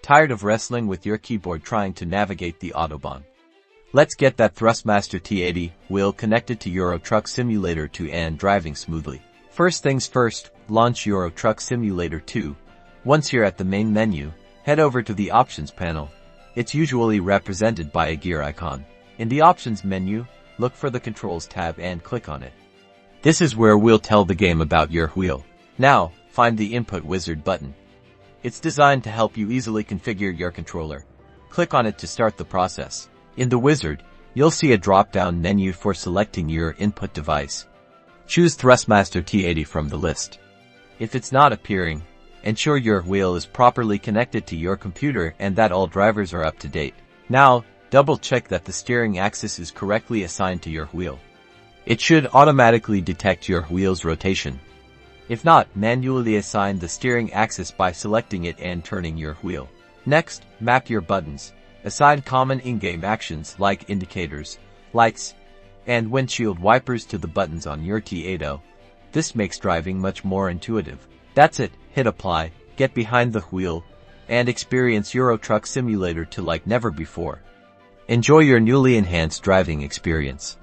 Tired of wrestling with your keyboard trying to navigate the Autobahn? Let's get that Thrustmaster T80 wheel connected to Euro Truck Simulator 2 and driving smoothly. First things first, launch Euro Truck Simulator 2. Once you're at the main menu, head over to the Options panel. It's usually represented by a gear icon. In the Options menu, look for the Controls tab and click on it. This is where we'll tell the game about your wheel. Now, find the Input Wizard button. It's designed to help you easily configure your controller. Click on it to start the process. In the wizard, you'll see a drop-down menu for selecting your input device. Choose Thrustmaster T80 from the list. If it's not appearing, ensure your wheel is properly connected to your computer and that all drivers are up to date. Now, double-check that the steering axis is correctly assigned to your wheel. It should automatically detect your wheel's rotation. If not, manually assign the steering axis by selecting it and turning your wheel. Next, map your buttons. Assign common in-game actions like indicators, lights, and windshield wipers to the buttons on your T80. This makes driving much more intuitive. That's it, hit apply, get behind the wheel, and experience Euro Truck Simulator 2 like never before. Enjoy your newly enhanced driving experience.